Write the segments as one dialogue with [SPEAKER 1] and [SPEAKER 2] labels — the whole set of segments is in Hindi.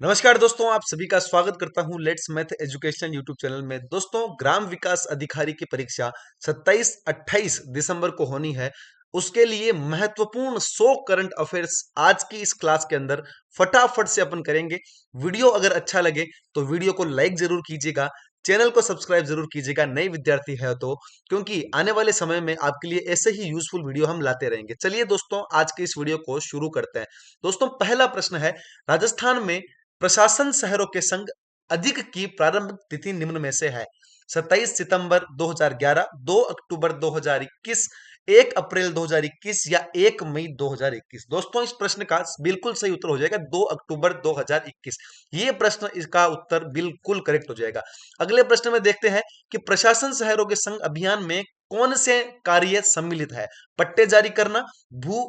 [SPEAKER 1] नमस्कार दोस्तों, आप सभी का स्वागत करता हूं let's math education YouTube channel में। दोस्तों, ग्राम विकास अधिकारी की परीक्षा 27-28 दिसंबर को होनी है। उसके लिए महत्वपूर्ण 100 करंट अफेयर्स आज की इस क्लास के अंदर फटाफट से अपन करेंगे। वीडियो अगर अच्छा लगे तो वीडियो को लाइक जरूर कीजिएगा, चैनल को सब्सक्राइब जरूर कीजिएगा नए विद्यार्थी है तो, क्योंकि आने वाले समय में आपके लिए ऐसे ही यूजफुल वीडियो हम लाते रहेंगे। चलिए दोस्तों, आज के इस वीडियो को शुरू करते हैं। दोस्तों, पहला प्रश्न है, राजस्थान में प्रशासन शहरों के संघ अधिक की प्रारंभिक तिथि निम्न में से है। 27 सितंबर 2011, 2 अक्टूबर 2021, 1 अप्रैल 2021 या 1 मई 2021। दोस्तों, इस प्रश्न का बिल्कुल सही उत्तर हो जाएगा 2 अक्टूबर 2021। ये प्रश्न, इसका उत्तर बिल्कुल करेक्ट हो जाएगा। अगले प्रश्न में देखते हैं कि प्रशासन शहरों के संघ अभियान में कौन से कार्य सम्मिलित है। पट्टे जारी करना, भू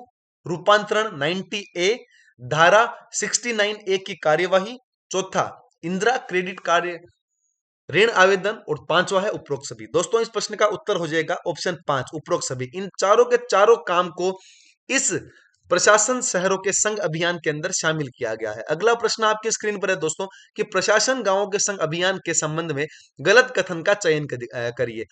[SPEAKER 1] रूपांतरण 90 ए, धारा 69 ए की कार्यवाही, चौथा इंदिरा क्रेडिट कार्य ऋण आवेदन और पांचवा है उपरोक्त सभी। दोस्तों, इस प्रश्न का उत्तर हो जाएगा ऑप्शन 5 उपरोक्त सभी। इन चारों के चारों काम को इस प्रशासन शहरों के संघ अभियान के अंदर शामिल किया गया है। अगला प्रश्न आपकी स्क्रीन पर है दोस्तों कि प्रशासन गांवों के संघ अभियान के संबंध में गलत कथन का चयन करिए।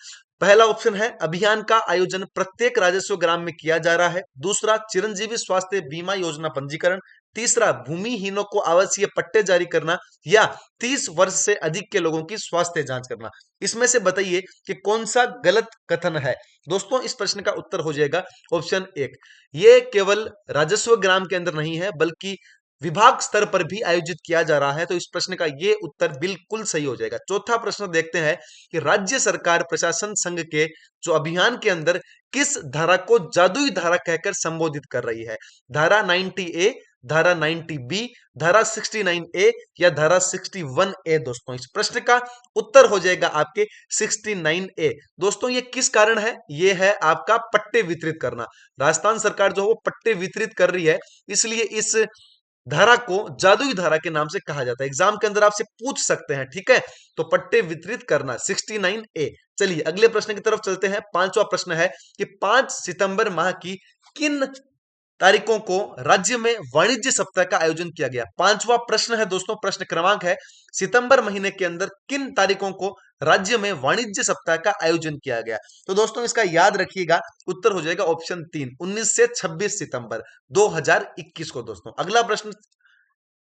[SPEAKER 1] पहला ऑप्शन है, अभियान का आयोजन प्रत्येक राजस्व ग्राम में किया जा रहा है। दूसरा, चिरंजीवी स्वास्थ्य बीमा योजना पंजीकरण। तीसरा, भूमिहीनों को आवासीय पट्टे जारी करना। या 30 वर्ष से अधिक के लोगों की स्वास्थ्य जांच करना। इसमें से बताइए कि कौन सा गलत कथन है। दोस्तों, इस प्रश्न का उत्तर हो जाएगा ऑप्शन 1। ये केवल राजस्व ग्राम के अंदर नहीं है, बल्कि विभाग स्तर पर भी आयोजित किया जा रहा है। तो इस प्रश्न का ये उत्तर बिल्कुल सही हो जाएगा। चौथा प्रश्न देखते हैं कि राज्य सरकार प्रशासन संघ के जो अभियान के अंदर किस धारा को जादुई धारा कहकर संबोधित कर रही है। धारा 90 ए, धारा 90 बी, धारा 69 ए या धारा 61 ए। दोस्तों, इस प्रश्न का उत्तर हो जाएगा आपके 69 ए। दोस्तों, ये किस कारण है? ये है आपका पट्टे वितरित करना। राजस्थान सरकार जो है वो पट्टे वितरित कर रही है, इसलिए इस धारा को जादुई धारा के नाम से कहा जाता है। एग्जाम के अंदर आपसे पूछ सकते हैं, ठीक है। तो पट्टे वितरित करना 69 ए। चलिए अगले प्रश्न की तरफ चलते हैं। पांचवा प्रश्न है कि 5 सितंबर माह की किन तारीखों को राज्य में वाणिज्य सप्ताह का आयोजन किया गया। पांचवा प्रश्न है दोस्तों, प्रश्न क्रमांक है, सितंबर महीने के अंदर किन तारीखों को राज्य में वाणिज्य सप्ताह का आयोजन किया गया। तो दोस्तों, इसका याद रखिएगा, उत्तर हो जाएगा ऑप्शन 3, 19 से 26 सितंबर 2021 को। दोस्तों, अगला प्रश्न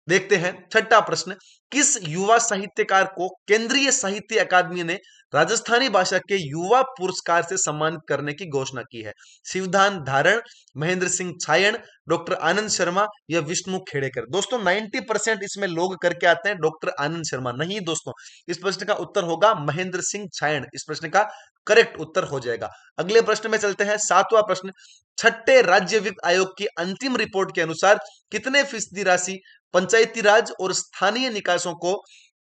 [SPEAKER 1] देखते हैं। छठा प्रश्न, किस युवा साहित्यकार को केंद्रीय साहित्य अकादमी ने राजस्थानी भाषा के युवा पुरस्कार से सम्मानित करने की घोषणा की है। शिवधान धारण, महेंद्र सिंह छायन, डॉक्टर आनंद शर्मा या विष्णु खेड़ेकर। दोस्तों, 90% इसमें लोग करके आते हैं डॉक्टर आनंद शर्मा। नहीं दोस्तों, इस प्रश्न का उत्तर होगा महेंद्र सिंह छायन। इस प्रश्न का करेक्ट उत्तर हो जाएगा। अगले प्रश्न में चलते हैं। सातवां प्रश्न, छठे राज्य वित्त आयोग की अंतिम रिपोर्ट के अनुसार कितने फीसदी राशि पंचायती राज और स्थानीय निकायों को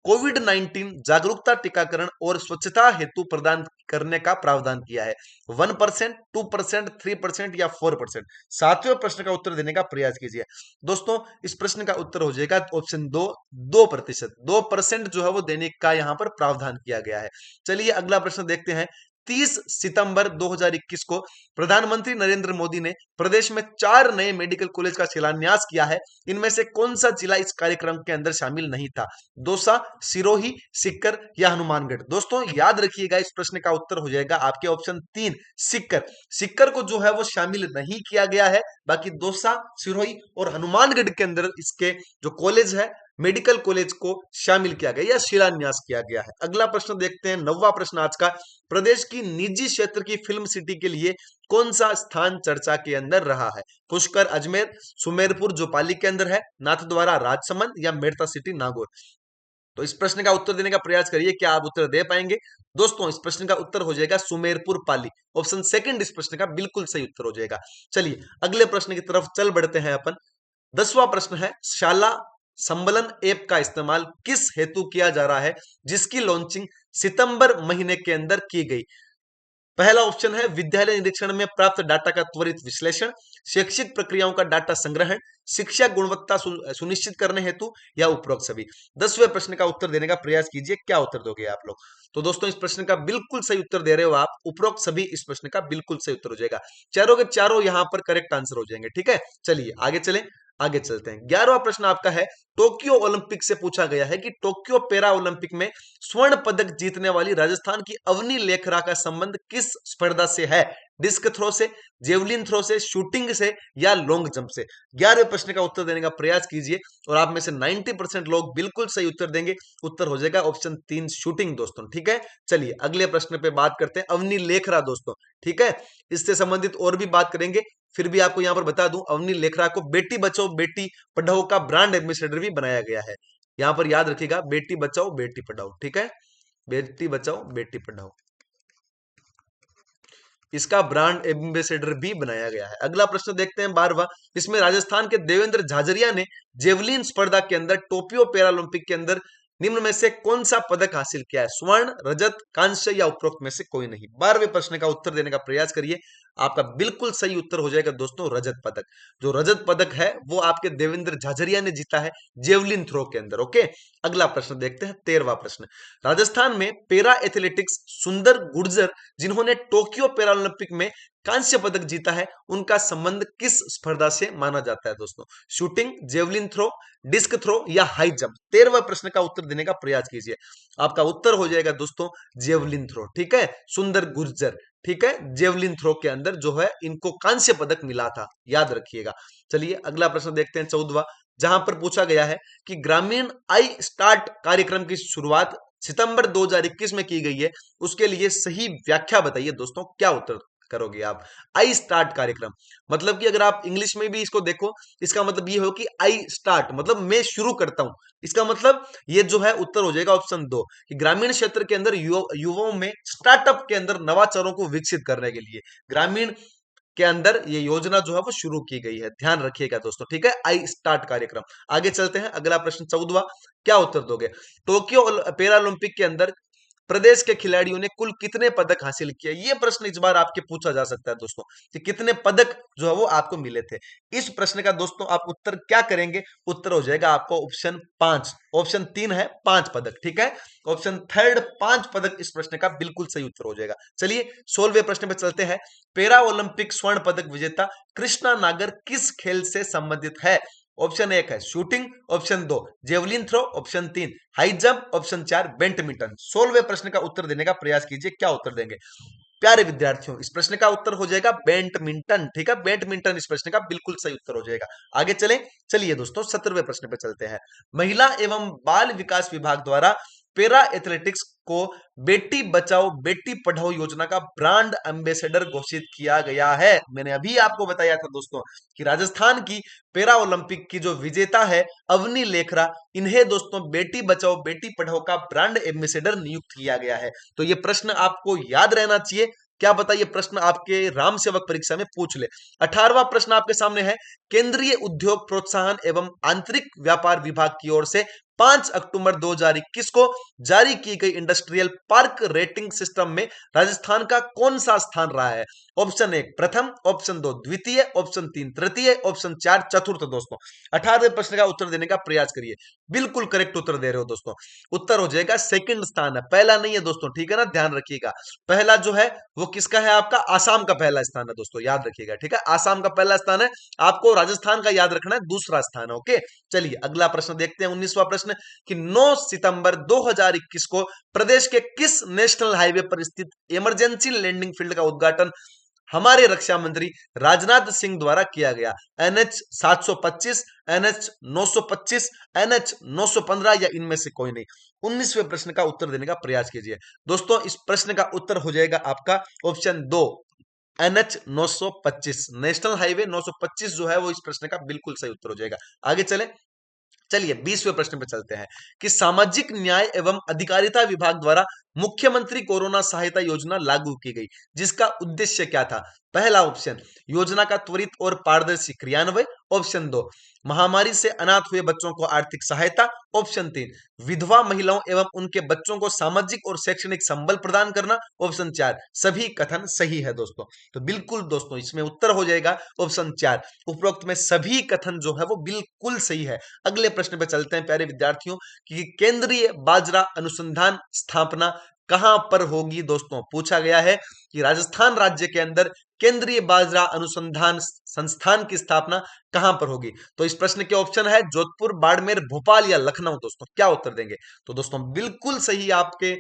[SPEAKER 1] कोविड-19 जागरूकता, टीकाकरण और स्वच्छता हेतु प्रदान करने का प्रावधान किया है। 1%, 2%, 3% या 4%। सातवें प्रश्न का उत्तर देने का प्रयास कीजिए। दोस्तों, इस प्रश्न का उत्तर हो जाएगा ऑप्शन 2, 2%। 2% जो है वो देने का यहां पर प्रावधान किया गया है। चलिए अगला प्रश्न देखते हैं। 30 सितंबर 2021 को प्रधानमंत्री नरेंद्र मोदी ने प्रदेश में 4 नए मेडिकल कॉलेज का शिलान्यास किया है। इनमें से कौन सा जिला इस कार्यक्रम के अंदर शामिल नहीं था? दौसा, सिरोही, सीकर या हनुमानगढ़। दोस्तों, याद रखिएगा, इस प्रश्न का उत्तर हो जाएगा आपके ऑप्शन 3, सीकर। सीकर को जो है वो शामिल नहीं किया गया है। बाकी दौसा, सिरोही और हनुमानगढ़ के अंदर इसके जो कॉलेज है, मेडिकल कॉलेज को शामिल किया गया या शिलान्यास किया गया है। अगला प्रश्न देखते हैं, 9वां प्रश्न आज का। प्रदेश की निजी क्षेत्र की फिल्म सिटी के लिए कौन सा स्थान चर्चा के अंदर रहा है? पुष्कर अजमेर, सुमेरपुर जो पाली के अंदर है, नाथद्वारा राजसमंद या मेड़ता सिटी नागौर। तो इस प्रश्न का उत्तर देने का प्रयास करिए, क्या आप उत्तर दे पाएंगे? दोस्तों, इस प्रश्न का उत्तर हो जाएगा सुमेरपुर पाली। ऑप्शन सेकंड इस प्रश्न का बिल्कुल सही उत्तर हो जाएगा। चलिए अगले प्रश्न की तरफ चल बढ़ते हैं अपन। 10वां प्रश्न है, शाला संबलन ऐप का इस्तेमाल किस हेतु किया जा रहा है, जिसकी लॉन्चिंग सितंबर महीने के अंदर की गई? पहला ऑप्शन है, विद्यालय निरीक्षण में प्राप्त डाटा का त्वरित विश्लेषण, शैक्षिक प्रक्रियाओं का डाटा संग्रहण, शिक्षा गुणवत्ता सुनिश्चित करने हेतु या उपरोक्त सभी। 10वें प्रश्न का उत्तर देने का प्रयास कीजिए, क्या उत्तर दोगे आप लोग? तो दोस्तों, इस प्रश्न का बिल्कुल सही उत्तर दे रहे हो आप, उपरोक्त सभी। इस प्रश्न का बिल्कुल सही उत्तर हो जाएगा। चारों के चारों यहां पर करेक्ट आंसर हो जाएंगे, ठीक है। चलिए आगे चलें। आगे चलते हैं। 11वां प्रश्न आपका है, टोक्यो ओलंपिक से पूछा गया है कि टोक्यो पैरा ओलंपिक में स्वर्ण पदक जीतने वाली राजस्थान की अवनी लेखरा का संबंध किस स्पर्धा से है? डिस्क थ्रो से, जेवलिन थ्रो से, शूटिंग से या लॉन्ग जंप से? 11वें प्रश्न का उत्तर देने का प्रयास कीजिए और आप में से 90% लोग बिल्कुल सही उत्तर देंगे। उत्तर हो जाएगा ऑप्शन 3 शूटिंग दोस्तों। ठीक है, चलिए अगले प्रश्न पे बात करते हैं। अवनी लेखरा दोस्तों, ठीक है, इससे संबंधित और भी बात करेंगे। फिर भी आपको यहां पर बता दूं, अवनी लेखरा को बेटी बचाओ बेटी पढ़ाओ का ब्रांड एम्बेसडर भी बनाया गया है। यहां पर याद रखिएगा, बेटी बचाओ बेटी पढ़ाओ। ठीक है, बेटी बचाओ बेटी पढ़ाओ, इसका ब्रांड एम्बेसडर भी बनाया गया है। अगला प्रश्न देखते हैं 12वां। इसमें राजस्थान के देवेंद्र झाझरिया ने जेवलिन स्पर्धा के अंदर टोक्यो पैरालंपिक के अंदर निम्न में से कौन सा पदक हासिल किया है? स्वर्ण, रजत, कांस्य या उपरोक्त में से कोई नहीं। 12वें प्रश्न का उत्तर देने का प्रयास करिए। आपका बिल्कुल सही उत्तर हो जाएगा दोस्तों रजत पदक। जो रजत पदक है वो आपके देवेंद्र झाझरिया ने जीता है जेवलिन थ्रो के अंदर। ओके, अगला प्रश्न देखते हैं 13वां प्रश्न। राजस्थान में पैरा एथलेटिक्स सुंदर गुर्जर, जिन्होंने टोक्यो पैरालंपिक में कांस्य पदक जीता है, उनका संबंध किस स्पर्धा से माना जाता है दोस्तों? Shooting, javelin throw, disc throw या हाई जंप? 13वें प्रश्न का उत्तर देने का प्रयास कीजिए। आपका उत्तर हो जाएगा दोस्तों जेवलिन थ्रो। ठीक है, सुंदर गुर्जर, ठीक है, जेवलिन थ्रो के अंदर जो है इनको कांस्य पदक मिला था, याद रखिएगा। चलिए अगला प्रश्न देखते हैं 14वां, जहां पर पूछा गया है कि ग्रामीण आई स्टार्ट कार्यक्रम की शुरुआत सितंबर 2021 में की गई है, उसके लिए सही व्याख्या बताइए दोस्तों। क्या उत्तर करोगे आप? आई स्टार्ट कार्यक्रम मतलब कि अगर आप इंग्लिश में भी इसको देखो, इसका मतलब ये हो कि आई स्टार्ट मतलब मैं शुरू करता हूं। इसका मतलब ये जो है उत्तर हो जाएगा ऑप्शन 2 कि ग्रामीण क्षेत्र के अंदर युवाओं में स्टार्टअप के अंदर नवाचारों को विकसित करने के लिए ग्रामीण के अंदर ये योजना जो है वो शुरू की गई है। ध्यान रखिएगा दोस्तों, ठीक है, आई स्टार्ट कार्यक्रम। आगे चलते हैं, अगला प्रश्न 14वां। क्या उत्तर दोगे? टोक्यो पैरालंपिक के अंदर प्रदेश के खिलाड़ियों ने कुल कितने पदक हासिल किए? ये प्रश्न इस बार आपके पूछा जा सकता है दोस्तों कि कितने पदक जो है वो आपको मिले थे। इस प्रश्न का दोस्तों आप उत्तर क्या करेंगे? उत्तर हो जाएगा आपको ऑप्शन 5। ऑप्शन 3 है 5 पदक। ठीक है, ऑप्शन थर्ड 5 पदक इस प्रश्न का बिल्कुल सही उत्तर हो जाएगा। चलिए 16वें प्रश्न पे चलते हैं। पैरा ओलंपिक स्वर्ण पदक विजेता कृष्णा नागर किस खेल से संबंधित है? ऑप्शन 1 है shooting, option 2 javelin throw, option 3 high jump, option 4 badminton. 16वें प्रश्न का उत्तर देने का प्रयास कीजिए। क्या उत्तर देंगे प्यारे विद्यार्थियों? इस प्रश्न का उत्तर हो जाएगा बैडमिंटन। ठीक है, बैडमिंटन इस प्रश्न का बिल्कुल सही उत्तर हो जाएगा। आगे चलें, चलिए दोस्तों 17वें प्रश्न पे चलते हैं। महिला एवं बाल विकास विभाग द्वारा पैरा एथलेटिक्स को बेटी बचाओ बेटी पढ़ाओ योजना का ब्रांड एम्बेसडर घोषित किया गया है। मैंने अभी आपको बताया था दोस्तों कि राजस्थान की पैरा ओलंपिक की जो विजेता है अवनी लेखरा, इन्हें दोस्तों बेटी बचाओ बेटी पढ़ाओ का ब्रांड एम्बेसडर नियुक्त किया गया है। तो ये प्रश्न आपको याद रहना चाहिए। क्या बताइए, प्रश्न आपके राम सेवक परीक्षा में पूछ ले। 18वां प्रश्न आपके सामने है। केंद्रीय उद्योग प्रोत्साहन एवं आंतरिक व्यापार विभाग की ओर से 5 अक्टूबर 2021 को जारी की गई इंडस्ट्रियल पार्क रेटिंग सिस्टम में राजस्थान का कौन सा स्थान रहा है? ऑप्शन 1 प्रथम, ऑप्शन 2 द्वितीय, ऑप्शन 3 तृतीय, ऑप्शन 4 चतुर्थ। दोस्तों 18वें प्रश्न का उत्तर देने का प्रयास करिए। बिल्कुल करेक्ट उत्तर दे रहे हो दोस्तों। उत्तर हो जाएगा सेकंड स्थान है, पहला नहीं है दोस्तों। ठीक है ना, ध्यान रखिएगा। पहला जो है वो किसका है? आपका आसाम का पहला स्थान है दोस्तों, याद रखिएगा। ठीक है, आसाम का पहला स्थान है। आपको राजस्थान का याद रखना है, दूसरा स्थान है। ओके, चलिए अगला प्रश्न देखते हैं। 19वां प्रश्न कि 9 सितंबर 2021 को प्रदेश के किस नेशनल हाईवे पर स्थित इमरजेंसी लैंडिंग फील्ड का उद्घाटन हमारे रक्षा मंत्री राजनाथ सिंह द्वारा किया गया? NH 725, NH 925, NH 915 या इनमें से कोई नहीं। 19वें प्रश्न का उत्तर देने का प्रयास कीजिए दोस्तों। इस प्रश्न का उत्तर हो जाएगा आपका ऑप्शन 2 NH 925, नेशनल हाईवे 925 जो है वो इस प्रश्न का बिल्कुल सही उत्तर हो जाएगा। आगे चले, चलिए 20वें प्रश्न पर चलते हैं कि सामाजिक न्याय एवं अधिकारिता विभाग द्वारा मुख्यमंत्री कोरोना सहायता योजना लागू की गई, जिसका उद्देश्य क्या था? पहला ऑप्शन योजना का त्वरित और पारदर्शी क्रियान्वयन, ऑप्शन 2 महामारी से अनाथ हुए बच्चों को आर्थिक सहायता, ऑप्शन 3 विधवा महिलाओं एवं उनके बच्चों को सामाजिक और शैक्षणिक संबल प्रदान करना, ऑप्शन 4 सभी कथन सही है दोस्तों। तो बिल्कुल दोस्तों इसमें उत्तर हो जाएगा ऑप्शन 4, उपरोक्त में सभी कथन जो है वो बिल्कुल सही है। अगले प्रश्न पे चलते हैं प्यारे विद्यार्थियों कि केंद्रीय बाजरा अनुसंधान स्थापना कहां पर होगी दोस्तों? पूछा गया है कि राजस्थान राज्य के अंदर केंद्रीय बाजरा अनुसंधान संस्थान की स्थापना कहां पर होगी? तो इस प्रश्न के ऑप्शन है जोधपुर, बाड़मेर, भोपाल या लखनऊ। दोस्तों क्या उत्तर देंगे? तो दोस्तों बिल्कुल सही आपके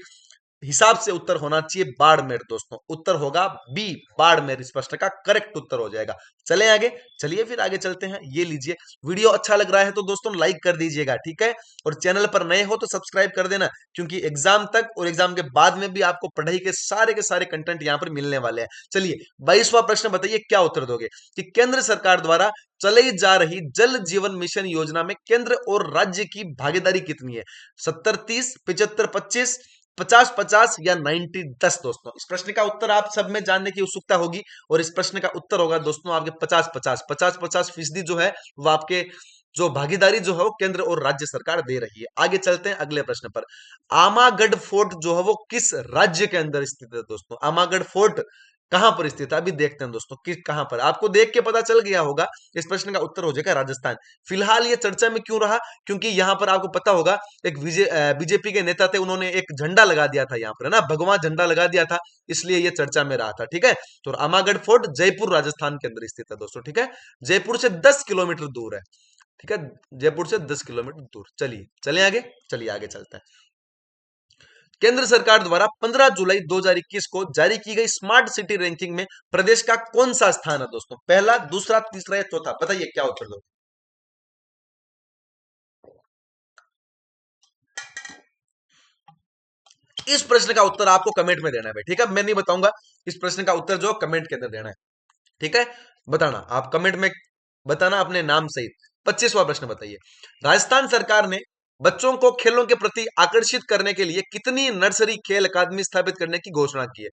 [SPEAKER 1] हिसाब से उत्तर होना चाहिए बाड़मेर। दोस्तों उत्तर होगा बी, बाड़मेर इस प्रश्न का करेक्ट उत्तर हो जाएगा। चलें आगे, चलिए फिर आगे चलते हैं। ये लीजिए, वीडियो अच्छा लग रहा है तो दोस्तों लाइक कर दीजिएगा, ठीक है। और चैनल पर नए हो तो सब्सक्राइब कर देना, क्योंकि एग्जाम तक और एग्जाम के बाद में भी आपको पढ़ाई के सारे कंटेंट यहां पर मिलने वाले हैं। चलिए 22वां प्रश्न बताइए, क्या उत्तर दोगे कि केंद्र सरकार द्वारा चलाई जा रही जल जीवन मिशन योजना में केंद्र और राज्य की भागीदारी कितनी है? 70-30, 75-25, 50-50 या 90-10। दोस्तों इस प्रश्न का उत्तर आप सब में जानने की उत्सुकता होगी, और इस प्रश्न का उत्तर होगा दोस्तों आपके 50-50 जो है वो आपके जो भागीदारी जो है वो केंद्र और राज्य सरकार दे रही है। आगे चलते हैं अगले प्रश्न पर। आमागढ़ फोर्ट जो है वो किस राज्य के अंदर स्थित है? दोस्तों आमागढ़ फोर्ट कहां पर स्थित है? अभी देखते हैं दोस्तों कि कहां पर। आपको देख के पता चल गया होगा, इस प्रश्न का उत्तर हो जाएगा राजस्थान। फिलहाल ये चर्चा में क्यों रहा? क्योंकि यहां पर आपको पता होगा एक बीजेपी के नेता थे, उन्होंने एक झंडा लगा दिया था यहाँ पर, है ना, भगवा झंडा लगा दिया था, इसलिए ये चर्चा में रहा था, ठीक है। तो आमागढ़ फोर्ट जयपुर राजस्थान के अंदर स्थित है दोस्तों, ठीक है। जयपुर से 10 किलोमीटर दूर है, ठीक है, जयपुर से 10 किलोमीटर दूर। चलिए चले आगे, चलिए आगे चलते हैं। केंद्र सरकार द्वारा 15 जुलाई 2021 को जारी की गई स्मार्ट सिटी रैंकिंग में प्रदेश का कौन सा स्थान है? दोस्तों पहला, दूसरा, तीसरा या चौथा? बताइए क्या उत्तर दो। इस प्रश्न का उत्तर आपको कमेंट में देना है भाई, ठीक है, मैं नहीं बताऊंगा। इस प्रश्न का उत्तर जो कमेंट के अंदर देना है, ठीक है, बताना आप कमेंट में, बताना अपने नाम सहित। 25वां प्रश्न बताइए, राजस्थान सरकार ने बच्चों को खेलों के प्रति आकर्षित करने के लिए कितनी नर्सरी खेल अकादमी स्थापित करने की घोषणा की है?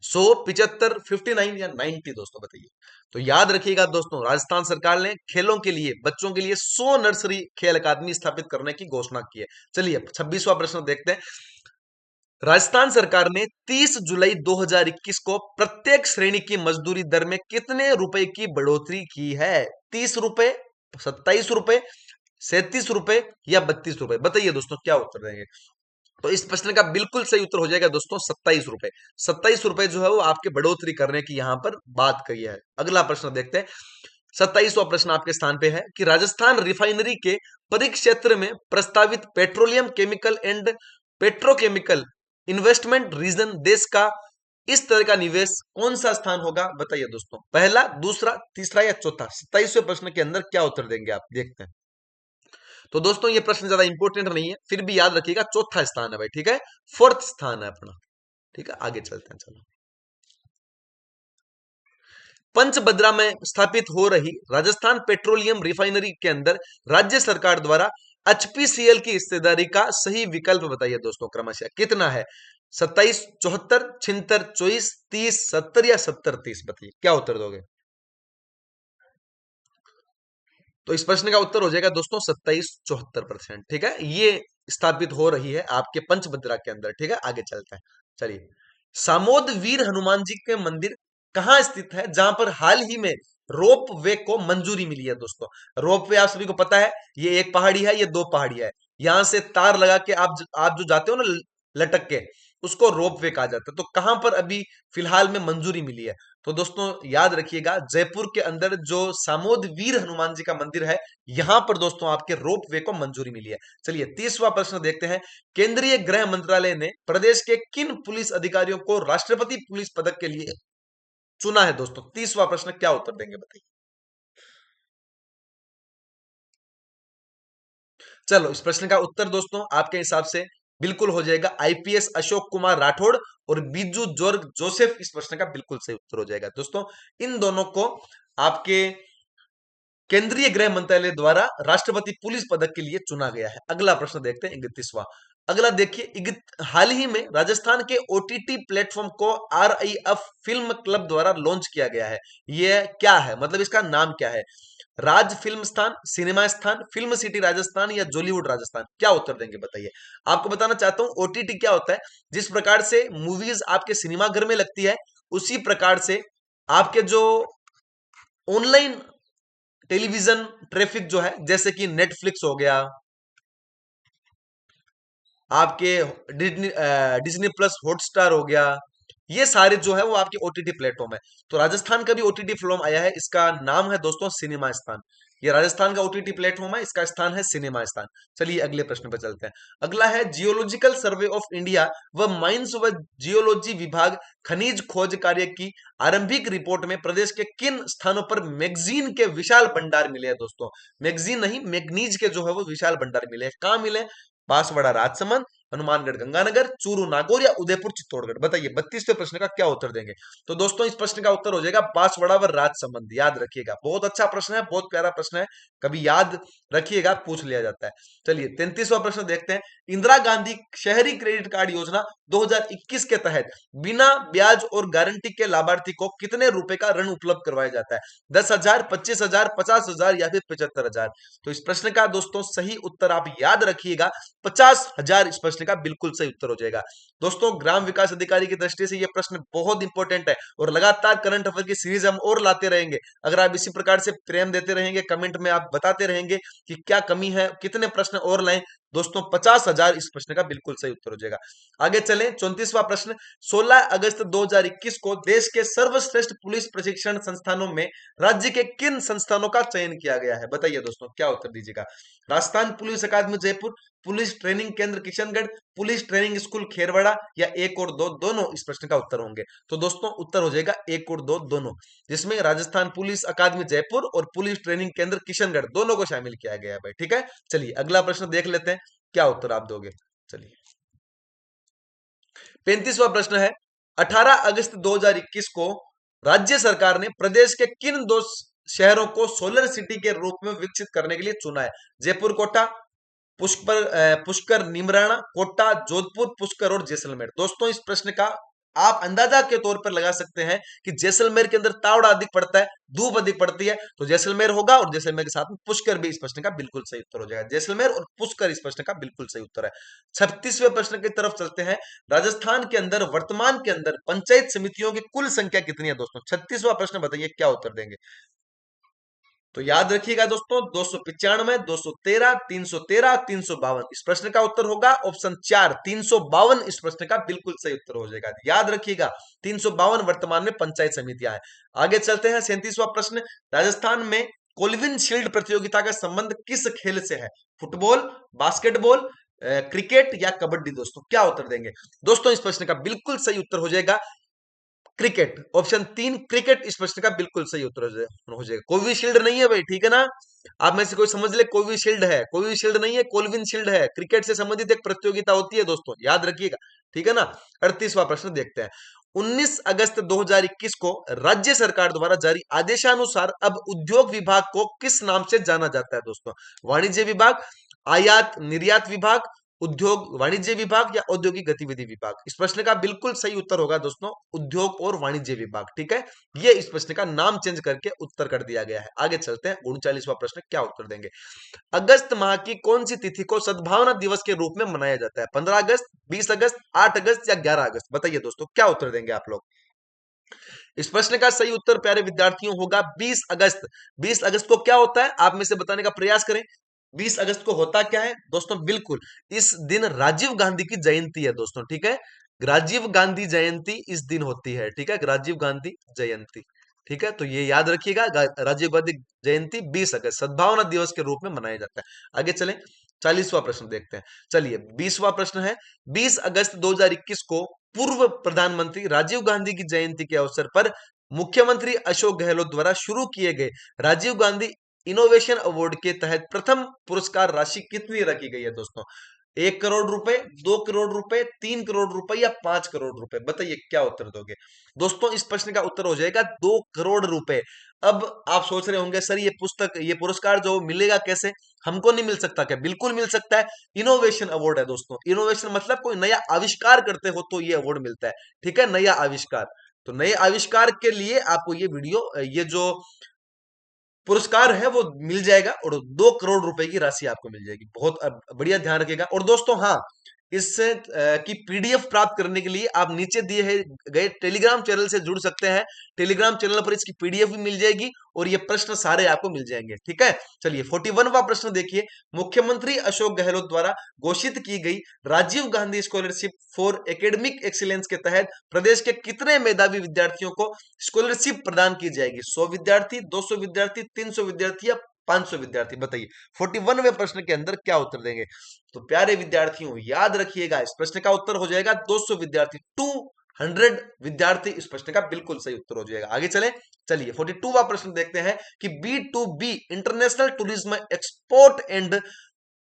[SPEAKER 1] 100, 75, 59 या 90? दोस्तों बताइए। तो याद रखिएगा दोस्तों, राजस्थान सरकार ने खेलों के लिए, बच्चों के लिए 100 नर्सरी खेल अकादमी स्थापित करने की घोषणा की है। चलिए 26वां प्रश्न देखते हैं। राजस्थान सरकार ने 30 जुलाई 2021 को प्रत्येक श्रेणी की मजदूरी दर में कितने रुपए की बढ़ोतरी की है? 30 रुपए, 27 रुपए, 37 रुपए या 32 रुपए? बताइए दोस्तों क्या उत्तर देंगे? तो इस प्रश्न का बिल्कुल सही उत्तर हो जाएगा दोस्तों 27 रुपए। 27 रुपए जो है वो आपके बढ़ोतरी करने की यहां पर बात कही है। अगला प्रश्न देखते हैं। 27वां प्रश्न आपके स्थान पे है कि राजस्थान रिफाइनरी के परिक्षेत्र में प्रस्तावित petroleum chemical and petrochemical investment region देश का इस तरह का निवेश कौन सा स्थान होगा? बताइए दोस्तों, पहला, दूसरा, तीसरा या चौथा? 27वें प्रश्न के अंदर क्या उत्तर देंगे आप, देखते हैं। तो दोस्तों ये प्रश्न ज्यादा इंपॉर्टेंट नहीं है, फिर भी याद रखिएगा चौथा स्थान है भाई, ठीक है, फोर्थ स्थान है अपना, ठीक है। आगे चलते हैं, चलो। पंचभद्रा में स्थापित हो रही राजस्थान पेट्रोलियम रिफाइनरी के अंदर राज्य सरकार द्वारा एचपीसीएल की हिस्सेदारी का सही विकल्प बताइए दोस्तों, क्रमशः कितना है? 27, 74, 76, 24, 30, 70 या 70, 30? बताइए क्या उत्तर दोगे? तो इस प्रश्न का उत्तर हो जाएगा दोस्तों 27-74%, ठीक है। ये स्थापित हो रही है आपके पंचभद्रा के अंदर, ठीक है। आगे चलते हैं, चलिए। सामोद वीर हनुमान जी के मंदिर कहां स्थित है, जहां पर हाल ही में रोप वे को मंजूरी मिली है? दोस्तों रोप वे आप सभी को पता है, ये एक पहाड़ी है, ये दो पहाड़ियां है, यहां से तार लगा के आप जो जाते हो ना लटक के, उसको रोप वे कहा जाता है। तो कहां पर अभी फिलहाल में मंजूरी मिली है? तो दोस्तों याद रखिएगा, जयपुर के अंदर जो सामोद वीर हनुमान जी का मंदिर है, यहां पर दोस्तों आपके रोप वे को मंजूरी मिली है। चलिए 30वां प्रश्न देखते हैं। केंद्रीय गृह मंत्रालय ने प्रदेश के किन पुलिस अधिकारियों को राष्ट्रपति पुलिस पदक के लिए चुना है? दोस्तों 30वां प्रश्न, क्या उत्तर देंगे बताइए। चलो इस प्रश्न का उत्तर दोस्तों आपके हिसाब से बिल्कुल हो जाएगा आईपीएस अशोक कुमार राठौड़ और बीजू जॉर्ज जोसेफ। इस प्रश्न का बिल्कुल सही उत्तर हो जाएगा दोस्तों। इन दोनों को आपके केंद्रीय गृह मंत्रालय द्वारा राष्ट्रपति पुलिस पदक के लिए चुना गया है। अगला प्रश्न देखते हैं 31वां। अगला देखिए, हाल ही में राजस्थान के ओटीटी प्लेटफॉर्म को आरआईएफ फिल्म क्लब द्वारा लॉन्च किया गया है। यह क्या है, मतलब इसका नाम क्या है? राज फिल्म स्थान, सिनेमा स्थान, फिल्म सिटी राजस्थान या जॉलीवुड राजस्थान? क्या उत्तर देंगे बताइए। आपको बताना चाहता हूं ओटीटी क्या होता है। जिस प्रकार से मूवीज आपके सिनेमा घर में लगती है, उसी प्रकार से आपके जो ऑनलाइन टेलीविजन ट्रैफिक जो है, जैसे कि नेटफ्लिक्स हो गया, आपके डिज्नी प्लस हॉटस्टार हो गया, ये सारे जो है वो आपके ओटीटी प्लेटफॉर्म है। तो राजस्थान का भी ओटीटी प्लेटफॉर्म आया है, इसका नाम है दोस्तों सिनेमा स्थान। ये राजस्थान का ओटीटी प्लेटफॉर्म है, इसका स्थान है सिनेमा स्थान। चलिए अगले प्रश्न पर चलते हैं। अगला है जियोलॉजिकल सर्वे ऑफ इंडिया व माइंस व जियोलॉजी विभाग खनिज खोज कार्य की आरंभिक रिपोर्ट में प्रदेश के किन स्थानों पर मैग्जीन के विशाल भंडार मिले हैं दोस्तों? मैग्जीन नहीं, मैग्नीज के जो है वो विशाल भंडार मिले हैं। कहां मिले? बांसवाड़ा राजसमंद, हनुमानगढ़ गंगानगर, चूरू नागौर या उदयपुर चित्तौड़गढ़। बताइए 32वें प्रश्न का क्या उत्तर देंगे? तो दोस्तों इस प्रश्न का उत्तर हो जाएगा बांसवाड़ा व राजसमंद। याद रखिएगा, बहुत अच्छा प्रश्न है, बहुत प्यारा प्रश्न है, कभी याद रखिएगा, पूछ लिया जाता है। चलिए 33वां प्रश्न देखते हैं। इंदिरा गांधी शहरी क्रेडिट कार्ड योजना 2021 के तहत बिना ब्याज और गारंटी के लाभार्थी को कितने रुपए का ऋण उपलब्ध करवाया जाता है? 10,000, 25,000, 50,000 या फिर 75,000? तो इस प्रश्न का दोस्तों सही उत्तर आप याद रखिएगा, 50,000 इस प्रश्न का बिल्कुल सही उत्तर हो जाएगा। दोस्तों ग्राम विकास अधिकारी की दृष्टि से यह प्रश्न बहुत इंपॉर्टेंट है और लगातार करंट अफेयर की सीरीज हम और लाते रहेंगे। अगर आप इसी प्रकार से प्रेम देते रहेंगे, कमेंट में आप बताते रहेंगे कि क्या कमी है, कितने प्रश्न और लाएं, दोस्तों 50,000 इस प्रश्न का बिल्कुल सही उत्तर हो जाएगा। आगे चलें, 34वां प्रश्न। 16 अगस्त 2021 को देश के सर्वश्रेष्ठ पुलिस प्रशिक्षण संस्थानों में राज्य के किन संस्थानों का चयन किया गया है? बताइए दोस्तों, क्या उत्तर दीजिएगा? राजस्थान पुलिस अकादमी जयपुर, पुलिस ट्रेनिंग केंद्र Kishangarh, police training school Kherwara या एक और दो, दोनों इस प्रश्न का उत्तर होंगे। तो दोस्तों उत्तर हो जाएगा एक और दो, दोनों, जिसमें राजस्थान पुलिस अकादमी जयपुर और पुलिस ट्रेनिंग केंद्र किशनगढ़ दोनों को शामिल किया गया है भाई। ठीक है, चलिए अगला प्रश्न देख लेते हैं, क्या उत्तर आप दोगे। चलिए 35वां प्रश्न है। 18 अगस्त 2021 को राज्य सरकार ने प्रदेश के किन दो शहरों को सोलर सिटी के रूप में विकसित करने के लिए चुना है? जयपुर कोटा, पुष्कर नीमराणा, कोटा, जोधपुर, पुष्कर और जैसलमेर। दोस्तों इस प्रश्न का आप अंदाजा के तौर पर लगा सकते हैं कि जैसलमेर के अंदर तावड़ा अधिक पड़ता है, धूप अधिक पड़ती है, तो जैसलमेर होगा, और जैसलमेर के साथ में पुष्कर भी इस प्रश्न का बिल्कुल सही उत्तर हो जाएगा। जैसलमेर और पुष्कर इस प्रश्न का बिल्कुल सही उत्तर है। 36वें प्रश्न की तरफ चलते हैं। राजस्थान के अंदर वर्तमान के अंदर पंचायत समितियों की कुल संख्या कितनी है दोस्तों? 36वां प्रश्न, बताइए क्या उत्तर देंगे? तो याद रखिएगा दोस्तों, 295, 213, 313, 352। इस प्रश्न का उत्तर होगा ऑप्शन 4, 352 इस प्रश्न का बिल्कुल सही उत्तर हो जाएगा। याद रखिएगा 352 वर्तमान में पंचायत समितियां हैं। आगे चलते हैं, 37वां प्रश्न। राजस्थान में कोलविन शील्ड प्रतियोगिता का संबंध किस खेल से है? फुटबॉल, बास्केटबॉल, क्रिकेट या कबड्डी? दोस्तों क्या उत्तर देंगे? दोस्तों इस प्रश्न का बिल्कुल सही उत्तर हो जाएगा क्रिकेट, ऑप्शन 3 क्रिकेट इस प्रश्न का बिल्कुल सही उत्तर हो जाएगा। कोविशील्ड नहीं है भाई, ठीक है ना? आप में से कोई समझ ले कोविशील्ड है, कोविशील्ड नहीं है, कोलविन शील्ड है। क्रिकेट से संबंधित एक प्रतियोगिता होती है दोस्तों, याद रखिएगा, ठीक है ना? 38वां प्रश्न देखते हैं। 19 अगस्त 2021 को राज्य सरकार द्वारा जारी आदेशानुसार अब उद्योग विभाग को किस नाम से जाना जाता है दोस्तों? वाणिज्य विभाग, आयात निर्यात विभाग, उद्योग वाणिज्य विभाग या औद्योगिक गतिविधि विभाग? इस प्रश्न का बिल्कुल सही उत्तर होगा दोस्तों उद्योग और वाणिज्य विभाग। ठीक है, ये इस प्रश्न का नाम चेंज करके उत्तर कर दिया गया है। आगे चलते हैं, 39वां प्रश्न, क्या उत्तर देंगे? अगस्त माह की कौन सी तिथि को सद्भावना दिवस के रूप में मनाया जाता है? 15 अगस्त, 20 अगस्त, 8 अगस्त या 11 अगस्त? बताइए दोस्तों, क्या उत्तर देंगे आप लोग? इस प्रश्न का सही उत्तर प्यारे विद्यार्थियों होगा 20 अगस्त। 20 अगस्त को क्या होता है, आप में से बताने का प्रयास करें। 20 अगस्त को होता क्या है दोस्तों? बिल्कुल इस दिन राजीव गांधी की जयंती है दोस्तों। ठीक है, राजीव गांधी जयंती इस दिन होती है। ठीक है, राजीव गांधी जयंती। ठीक है, तो ये याद रखिएगा, राजीव गांधी जयंती 20 अगस्त सद्भावना दिवस के रूप में मनाया जाता है। आगे चलें, 40वां प्रश्न देखते हैं। चलिए 20वां प्रश्न है। 20 अगस्त 2021 को पूर्व प्रधानमंत्री राजीव गांधी की जयंती के अवसर पर मुख्यमंत्री अशोक गहलोत द्वारा शुरू किए गए राजीव गांधी इनोवेशन अवार्ड के तहत प्रथम पुरस्कार राशि कितनी रखी गई है दोस्तों? 1 करोड़ रुपए, 2 करोड़ रुपए, 3 करोड़ रुपए या 5 करोड़ रुपए? बताइए क्या उत्तर दोगे? दोस्तों इस प्रश्न का उत्तर हो जाएगा 2 करोड़ रुपए। अब आप सोच रहे होंगे सर ये पुस्तक, ये पुरस्कार जो मिलेगा कैसे, हमको नहीं मिल सकता क्या? बिल्कुल मिल सकता है। इनोवेशन अवार्ड है दोस्तों। इनोवेशन मतलब कोई नया आविष्कार करते हो तो ये अवार्ड मिलता है। ठीक है, नया आविष्कार। तो नए आविष्कार के लिए आपको ये वीडियो, ये जो पुरस्कार है वो मिल जाएगा और 2 करोड़ रुपए की राशि आपको मिल जाएगी। बहुत बढ़िया, ध्यान रखिएगा। और दोस्तों हाँ, इस की पीडीएफ प्राप्त करने के लिए आप नीचे दिए गए टेलीग्राम चैनल से जुड़ सकते हैं। टेलीग्राम चैनल पर इसकी पीडीएफ भी मिल जाएगी और ये प्रश्न सारे आपको मिल जाएंगे। ठीक है, चलिए 41वां प्रश्न देखिए। मुख्यमंत्री अशोक गहलोत द्वारा घोषित की गई Rajiv Gandhi scholarship for academic excellence के तहत प्रदेश के कितने मेधावी विद्यार्थियों को स्कॉलरशिप प्रदान की जाएगी? 100 विद्यार्थी, 200 विद्यार्थी, 300 विद्यार्थी या 500 विद्यार्थी? बताइए 41वें प्रश्न के अंदर क्या उत्तर देंगे? तो प्यारे विद्यार्थियों याद रखिएगा, इस प्रश्न का उत्तर हो जाएगा 200 विद्यार्थी, 200 विद्यार्थी इस प्रश्न का बिल्कुल सही उत्तर हो जाएगा। आगे चले, चलिए 42वां प्रश्न देखते हैं कि B2B international tourism export and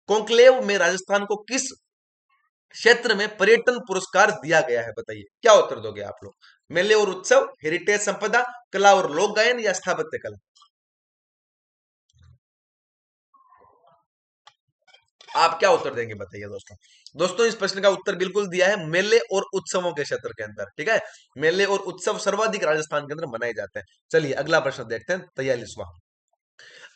[SPEAKER 1] conclave में राजस्थान को किस क्षेत्र में पर्यटन पुरस्कार दिया गया है? बताइए क्या उत्तर दोगे आप लोग? मेले और उत्सव, हेरिटेज संपदा, कला और लोक गायन या स्थापत्य कला? आप क्या उत्तर देंगे बताइए दोस्तों। दोस्तों इस प्रश्न का उत्तर बिल्कुल दिया है मेले और उत्सवों के क्षेत्र के अंदर। ठीक है, मेले और उत्सव सर्वाधिक राजस्थान के अंदर मनाए जाते हैं। चलिए अगला प्रश्न देखते हैं 43वां।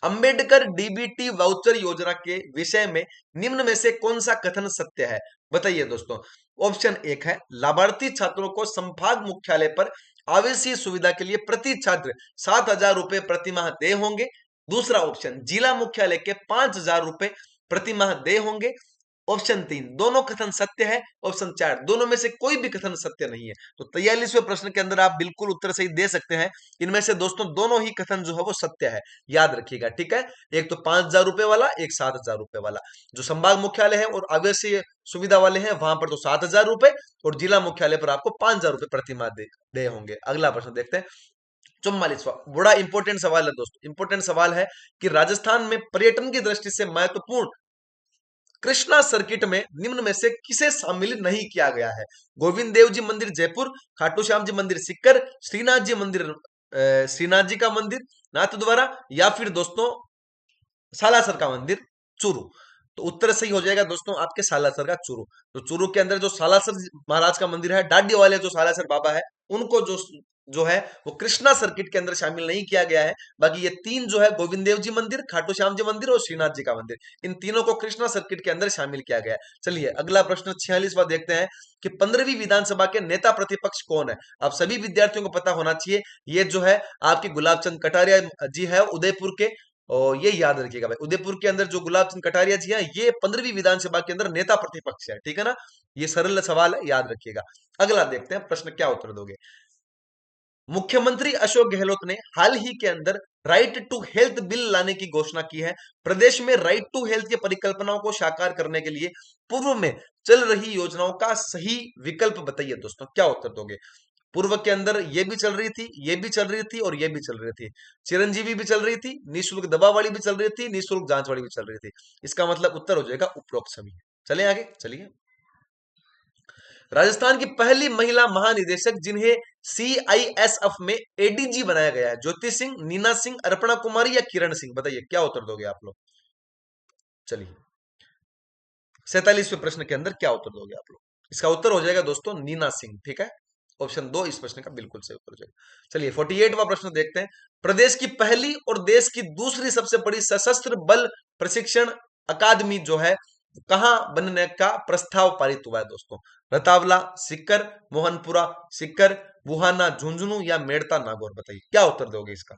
[SPEAKER 1] अंबेडकर डीबीटी वाउचर योजना के विषय में निम्न में से कौन सा कथन सत्य है? बताइए दोस्तों। ऑप्शन एक है लाभार्थी छात्रों को संभाग मुख्यालय पर आवासीय सुविधा के लिए प्रति छात्र 7,000 रुपए प्रति माह देय होंगे। दूसरा ऑप्शन जिला मुख्यालय के 5,000 रुपए प्रति माह देय होंगे। ऑप्शन तीन दोनों कथन सत्य है। ऑप्शन चार दोनों में से कोई भी कथन सत्य नहीं है। तो 43वें प्रश्न के अंदर आप बिल्कुल उत्तर सही दे सकते हैं। इनमें से दोस्तों दोनों ही कथन जो है वो सत्य है, याद रखिएगा। ठीक है, एक तो 5,000 रुपए वाला, एक 7,000 रुपए वाला। जो संभाग मुख्यालय है और आवासीय सुविधा वाले हैं वहां पर तो 7,000 रुपए और जिला मुख्यालय पर आपको 5,000 रुपए प्रति माह दे होंगे। अगला प्रश्न देखते हैं 44वां। बड़ा इंपॉर्टेंट सवाल है दोस्तों, इंपॉर्टेंट सवाल है कि राजस्थान में पर्यटन की दृष्टि से महत्वपूर्ण कृष्णा सर्किट में निम्न में से किसे शामिल नहीं किया गया है? गोविंद देव जी मंदिर जयपुर, खाटू श्याम जी मंदिर सीकर, श्रीनाथ जी मंदिर श्रीनाथ जी का मंदिर नाथ द्वारा, या फिर दोस्तों सालासर का मंदिर चूरू। तो उत्तर सही हो जाएगा दोस्तों आपके सालासर का चूरू। तो चूरू के अंदर जो सालासर महाराज का मंदिर है, डाडी वाले जो सालासर बाबा है, उनको जो जो है वो कृष्णा सर्किट के अंदर शामिल नहीं किया गया है। बाकी ये तीन जो है गोविंद देव जी मंदिर, खाटू श्याम जी मंदिर और श्रीनाथ जी का मंदिर, इन तीनों को कृष्णा सर्किट के अंदर शामिल किया गया है। चलिए अगला प्रश्न 46वां देखते हैं कि 15वीं विधानसभा के नेता प्रतिपक्ष कौन है? आप सभी विद्यार्थियों को पता होना चाहिए। ये जो है आपके गुलाब चंद कटारिया जी है उदयपुर के, और ये याद रखिएगा भाई, उदयपुर के अंदर जो गुलाब चंद कटारिया जी हैं ये 15वीं विधानसभा के अंदर नेता प्रतिपक्ष है। ठीक है ना, ये सरल सवाल है, याद रखिएगा। अगला देखते हैं प्रश्न क्या उत्तर दोगे। मुख्यमंत्री अशोक गहलोत ने हाल ही के अंदर राइट टू हेल्थ बिल लाने की घोषणा की है। प्रदेश में राइट टू हेल्थ की परिकल्पनाओं को साकार करने के लिए पूर्व में चल रही योजनाओं का सही विकल्प बताइए दोस्तों। क्या उत्तर दोगे? पूर्व के अंदर ये भी चल रही थी, ये भी चल रही थी और ये भी चल रही थी। चिरंजीवी भी चल रही थी, निःशुल्क दवा वाली भी चल रही थी, निःशुल्क जांच वाली भी चल रही थी। इसका मतलब उत्तर हो जाएगा उपरोक्त सभी। चले आगे, चलिए। राजस्थान की पहली महिला महानिदेशक जिन्हें सीआईएसएफ में एडीजी बनाया गया है, ज्योति सिंह, नीना सिंह, अर्पणा कुमारी या किरण सिंह? बताइए क्या उत्तर दोगे आप लोग। चलिए 47वें प्रश्न के अंदर क्या उत्तर दोगे आप लोग? इसका उत्तर हो जाएगा दोस्तों नीना सिंह। ठीक है, ऑप्शन दो इस प्रश्न का बिल्कुल सही उत्तर हो जाएगा। चलिए 48वां प्रश्न देखते हैं। प्रदेश की पहली और देश की दूसरी सबसे बड़ी सशस्त्र बल प्रशिक्षण अकादमी जो है कहां बनने का प्रस्ताव पारित हुआ है दोस्तों? रतावला, सिक्कर, मोहनपुरा सिक्कर, बुहाना झुंझुनू या मेड़ता नागौर? बताइए क्या उत्तर दोगे इसका।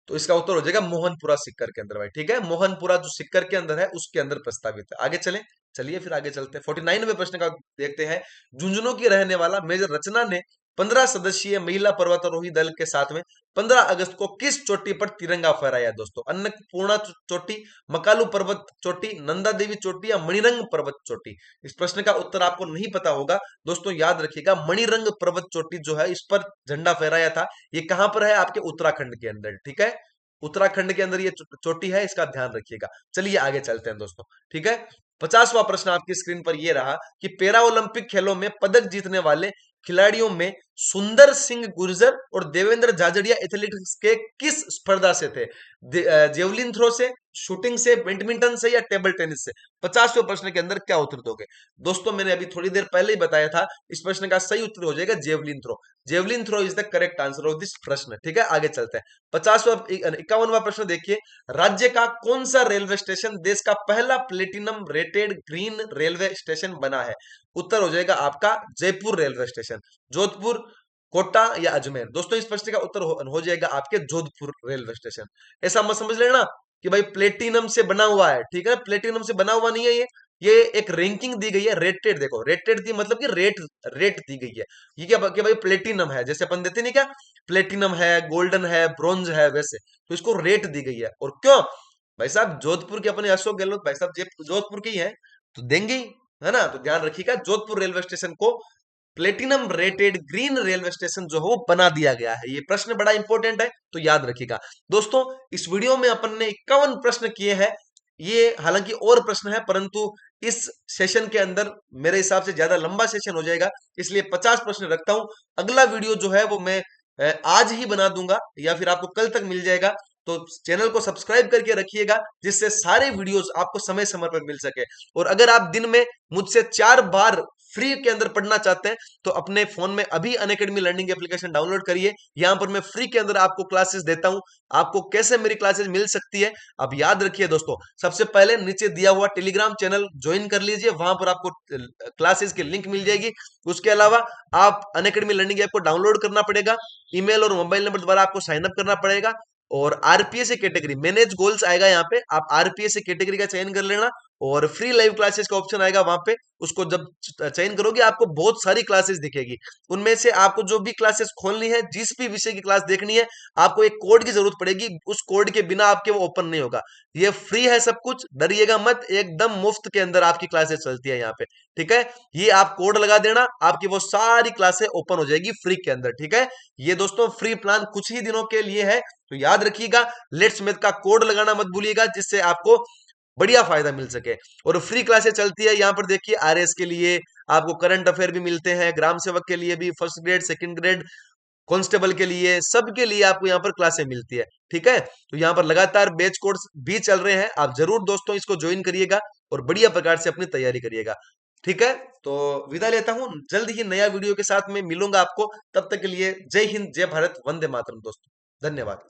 [SPEAKER 1] तो इसका उत्तर हो जाएगा मोहनपुरा सिक्कर के अंदर भाई। ठीक है, मोहनपुरा जो सिक्कर के अंदर है उसके अंदर प्रस्तावित है। आगे चलें, चलिए फिर आगे चलते हैं 49वें प्रश्न का देखते हैं। झुंझुनू की रहने वाला मेजर रचना ने 15 सदस्यीय महिला पर्वतारोही दल के साथ में 15 अगस्त को किस चोटी पर तिरंगा फहराया दोस्तों? अन्नपूर्णा चोटी, मकालू पर्वत चोटी, नंदा देवी चोटी या मणिरंग पर्वत चोटी? इस प्रश्न का उत्तर आपको नहीं पता होगा दोस्तों, याद रखिएगा मणिरंग पर्वत चोटी जो है इस पर झंडा फहराया था। ये कहां पर है? आपके उत्तराखंड के अंदर। ठीक है, उत्तराखंड के अंदर ये चोटी है, इसका ध्यान रखिएगा। चलिए आगे चलते हैं दोस्तों। ठीक है, 50वां प्रश्न आपकी स्क्रीन पर यह रहा कि पैरा ओलंपिक खेलों में पदक जीतने वाले खिलाड़ियों में सुंदर सिंह गुर्जर और देवेंद्र झाझड़िया एथलेटिक्स के किस स्पर्धा से थे? जेवलिन थ्रो से, शूटिंग से, बैडमिंटन से या टेबल टेनिस से? 50वें प्रश्न के अंदर क्या उत्तर दोगे? दोस्तों मैंने अभी थोड़ी देर पहले ही बताया था, इस प्रश्न का सही उत्तर हो जाएगा javelin throw. Javelin throw is the correct answer of this प्रश्न। ठीक है, आगे चलते हैं। 51वां प्रश्न देखिए, राज्य का कौन सा रेलवे स्टेशन देश का पहला platinum rated green railway station बना है? उत्तर हो जाएगा आपका जयपुर रेलवे स्टेशन। जोधपुर, कोटा या अजमेर? दोस्तों इस प्रश्न का उत्तर हो जाएगा आपके जोधपुर रेलवे स्टेशन। ऐसा मत समझ लेना कि भाई प्लेटिनम से बना हुआ है, ठीक है, प्लेटिनम से बना हुआ नहीं है ये एक रैंकिंग दी गई है, रेटेड। देखो रेटेड दी मतलब कि रेट रेट दी गई है। ये क्या कि भाई प्लेटिनम है, जैसे अपन देते नहीं क्या, प्लेटिनम है, गोल्डन है, ब्रॉन्ज है, वैसे तो इसको रेट दी गई है। और क्यों भाई साहब, जोधपुर के अपने अशोक गहलोत भाई साहब जोधपुर के ही हैं, तो देंगे ही, है ना। तो ध्यान रखिएगा, जोधपुर रेलवे स्टेशन को platinum rated green railway station जो है वो बना दिया गया है। ये प्रश्न बड़ा इंपॉर्टेंट है, तो याद रखिएगा। दोस्तों इस वीडियो में अपन ने 51 प्रश्न किए हैं। ये हालांकि और प्रश्न है, परंतु इस सेशन के अंदर मेरे हिसाब से ज्यादा लंबा सेशन हो जाएगा, इसलिए 50 प्रश्न रखता हूं। अगला वीडियो जो है वो मैं आज ही बना दूंगा या फिर आपको कल तक मिल जाएगा। तो चैनल को सब्सक्राइब करके रखिएगा, जिससे सारे वीडियोस आपको समय समय पर मिल सके। और अगर आप दिन में मुझसे 4 बार फ्री के अंदर पढ़ना चाहते हैं, तो अपने फोन में अभी अनअकैडमी लर्निंग एप्लीकेशन डाउनलोड करिए। यहां पर मैं फ्री के अंदर आपको क्लासेस देता हूं। आपको कैसे मेरी क्लासेस मिल सकती है, अब याद रखिए दोस्तों, सबसे पहले नीचे दिया हुआ टेलीग्राम चैनल ज्वाइन कर लीजिए, वहां पर आपको क्लासेस की लिंक मिल जाएगी। उसके अलावा आप अनअकैडमी लर्निंग ऐप को डाउनलोड करना पड़ेगा, ईमेल और मोबाइल नंबर द्वारा आपको साइन अप करना पड़ेगा। और आरपीएस कैटेगरी मैनेज गोल्स आएगा, यहाँ पे आप आरपीएस कैटेगरी का चयन कर लेना, और फ्री लाइव क्लासेस का ऑप्शन आएगा वहां पे। उसको जब चयन करोगे आपको बहुत सारी क्लासेस दिखेगी, उनमें से आपको जो भी क्लासेस खोलनी है, जिस भी विषय की क्लास देखनी है, आपको एक कोड की जरूरत पड़ेगी। उस कोड के बिना आपके वो ओपन नहीं होगा। ये फ्री है सब कुछ, डरिएगा मत, एकदम मुफ्त के अंदर आपकी क्लासेस चलती है यहाँ पे। ठीक है, ये आप कोड लगा देना, आपकी वो सारी क्लासेस ओपन हो जाएगी फ्री के अंदर। ठीक है, ये दोस्तों फ्री प्लान कुछ ही दिनों के लिए है, तो याद रखिएगा, लेट्स मैथ का कोड लगाना मत भूलिएगा, जिससे आपको बढ़िया फायदा मिल सके। और फ्री क्लासेस चलती है यहाँ पर, देखिए आरएस के लिए आपको करंट अफेयर भी मिलते हैं, ग्राम सेवक के लिए भी, first grade, second grade, constable के लिए, सबके लिए आपको यहाँ पर क्लासेस मिलती है। ठीक है, तो यहाँ पर लगातार बैच कोर्स भी चल रहे हैं, आप जरूर दोस्तों इसको ज्वाइन करिएगा और बढ़िया प्रकार से अपनी तैयारी करिएगा। ठीक है, तो विदा लेता हूं, जल्द ही नया वीडियो के साथ में मिलूंगा आपको। तब तक के लिए जय हिंद, जय भारत, वंदे मातरम दोस्तों, धन्यवाद।